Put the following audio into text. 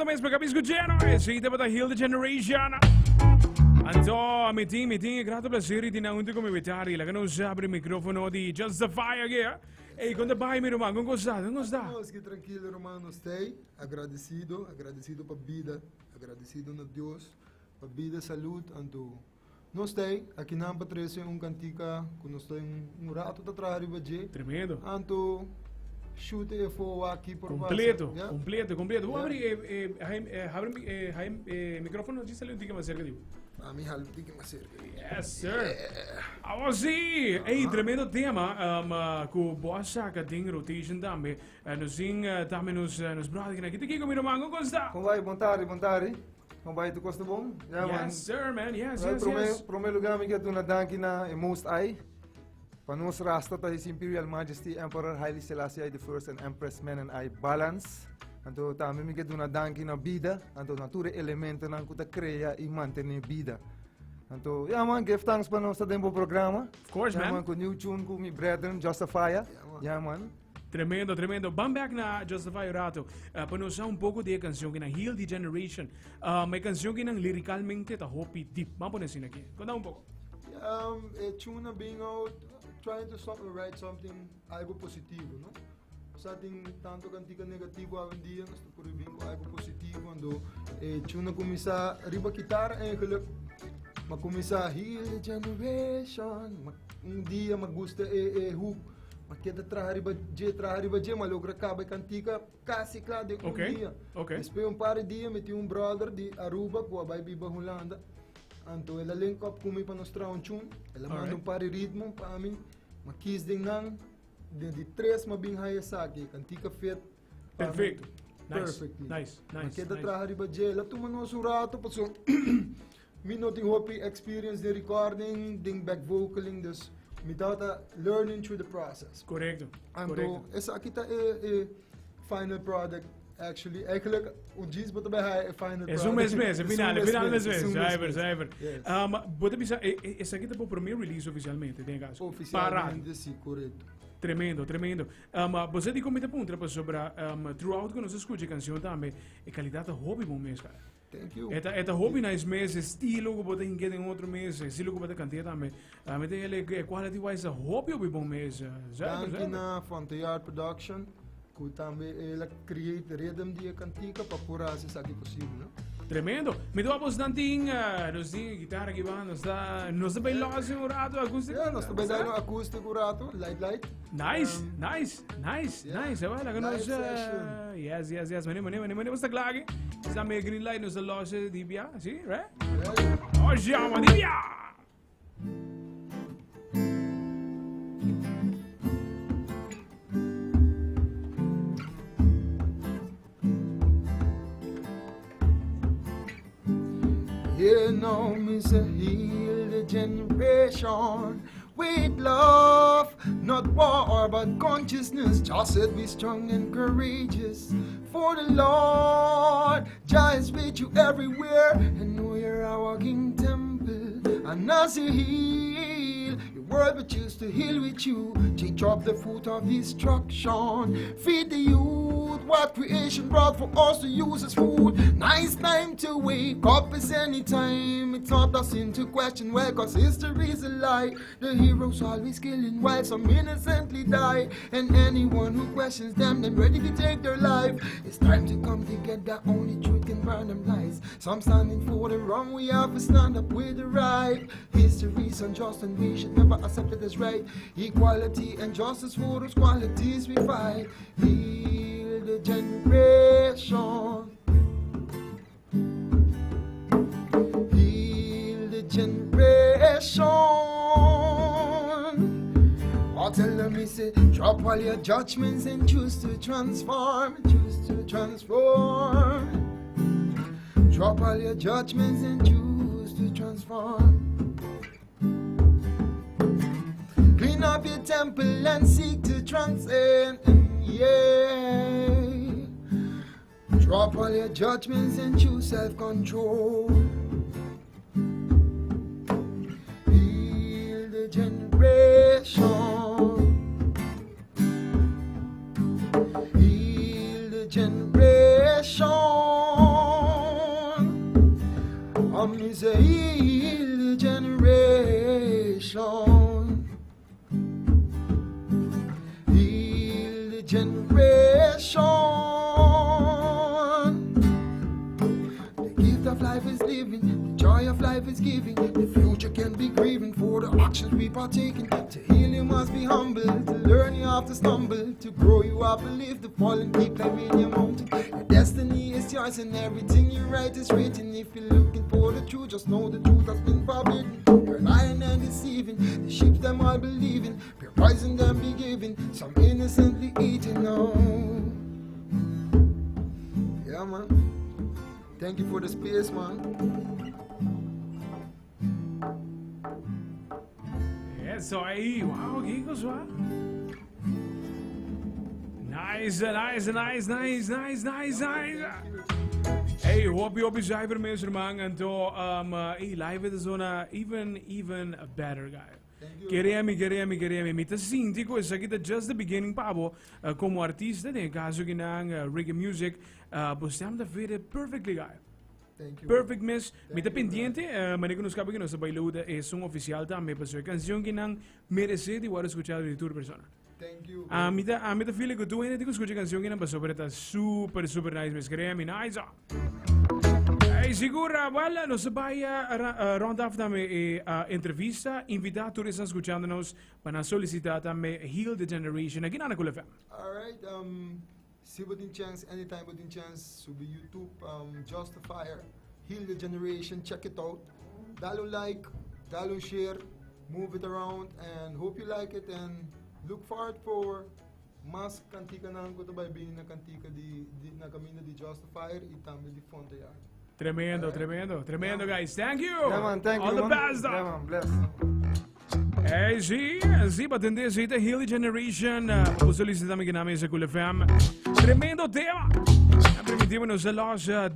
mes pagkabis ko dyan, sita pa Heal the Generation. Anto, meeting, grato prazer di naunti come vetari, la che non sabe il microfono di Justify again. Ei, quando vai, meu irmão, como está? Como está? Que tranquilo, irmão, estou agradecido para a vida, agradecido a Deus, para a vida, saúde, anto. Nós estamos aqui na Patrícia, cantica, que nós temos rato de trabalho para dia. Tremendo. Anto, chute e fogo aqui por completo, completo. Vou abrir o microfone, diz ali um pouquinho mais cerca de A mim, um pouquinho mais cerca. Yes, sir. Sim. Ei, tremendo tema, que o bossa que tem rotation também. Nós também nos brothers aqui. Aqui comigo, mano, como está? Como vai? Bom tarde. Como vai? Tu gosta bom? Yes, sir, man. Yes. Primeiro lugar, me quero dar danke na Most High. Para nós rasta to His Imperial Majesty Emperor Haile Selassie I and Empress Men and I balance. Então também me quero dar danke na vida. Então natura elemento na que cria e mantém vida. Então, man, give thanks para nós também pro programa. Of course, man. Com new tune com mi brethren Justify. Man. Tremendo. Vamos back na Justify Rato. Para nós pouco de canção que na Heal the Generation. May canção que nang liricalmente ta hopi deep. Vamos nesse aqui. Conta pouco. Tune being out, trying to write something algo positivo, no? Sa ating tanto cantica negativo hoje em dia, nós por vir com algo positivo quando tune começa a riba guitarra eigenlijk, mas começa a Heal the Generation, dia me gusta hook. Mas que trabalhar riba mas logo acaba a cantica quase claro de dia. Depois par de dias meti brother de Aruba que vai viver Holanda. Então ela link up comigo para nós trazer tune. Ela manda par de ritmo para mim. Mas quis de 3 mas bem high aqui cantica feita. Perfeito. Nice. Mas que trabalhar riba ela toma nosso rato passou. Me não tem hope experience de recording, de back vocaling dus. Without learning through the process. Correcto. Então, essa aqui está final product. Eigenlijk, o diz bota bem é final product. É um mês, final mês. Cyber. Bota pensar, essa aqui está para o primeiro release oficialmente, tem caso? Oficialmente, sim, correto. Tremendo. Você tem como te apontar sobre throughout que nós escutamos a canção também, a qualidade do hobby bom mês, cara. Thank you. Eta hobby na mês, estilo que você tem em outro mês, estilo que você cantar também. Mas tem ele quality wise hobby bom mês. Danke na Fontear Production, que também ela create rhythm de cantica para curar se aqui possível, não? Tremendo. Me dou a voz danting, nós tem guitarra aqui van, nós tá bem logo um rato acústico. Nós tá bem logo acústico rato, light. Nice. É bom, que nós yes. Mane você claro. Está meio green light nós loja de bia, sim, right? Oh, chama de bia. You know me say heal the generation with love, not war but consciousness. Just said be strong and courageous for the Lord. Jah is with you everywhere, and know you're a walking temple. And as you heal, your word will choose to heal with you. Teach up the fruit of destruction. Feed the youth what creation brought for us to use as food. Nice time to wake up is any time. It's not a sin to question why, cause history is a lie. The heroes always killing while some innocently die. And anyone who questions them, then ready to take their life. It's time to come together, only truth can burn them lies. Some standing for the wrong, we have to stand up with the right. History is unjust and we should never accept it as right. Equality and justice for those qualities we fight. Heal the generation. Heal the generation. I'll tell them, me say, drop all your judgments and choose to transform. Drop all your judgments and choose to transform. Clean up your temple and seek to transcend. Yeah. Drop all your judgments and choose self-control. Heal the generation. Heal the generation. future can be grieving for the actions we partaking. To heal you must be humble, to learn you have to stumble, to grow you have to live the fallen peak like in your mountain. Your destiny is yours and everything you write is written. If you're looking for the truth, just know the truth has been forbidden. You're lying and deceiving, the sheep them all believing, pure poison them be given, some innocently eating. No. Yeah, man. Thank you for the space, man. Eso ahí, wow, Giggles, wow. Nice. Hey, hoop je cijfer, meester man. En to, hey, live is zo'n even better guy. Queremos. Mita sim, tico, isso aqui é just the beginning, Pablo. Como artista, né, caso que não reggae music, postamos da feira perfectly, guy. Thank you. Perfect miss. Mita pendiente, manejo nos cabe que nos bailuda es un oficial também, para sua canção que não merece de ser escuchado de toda persona. Thank you. Mita feel que tu ainda te escucha canção que não passou, pero está super nice, miss. Queremos, nice. Hey, segura, well, nos vai round off também entrevista, invitar todos a escuchando-nos para solicitar também Heal the Generation aqui na Cool FM. Alright, see what in chance, anytime what in chance, so be YouTube, Justifier, Heal the Generation, check it out. Dalo like, dalo share, move it around, and hope you like it, and look forward for mas kantika na ko to by being na kantika na kamina di Justifier, itami di fonte ya. Tremendo, guys. Thank you. Yeah, man, thank All you. the best. Yeah, man, bless. Hey, sim, batende esse Heal the Generation. O solicitamos que na mesa Cool FM. Tremendo tema. Permitimos-nos a loja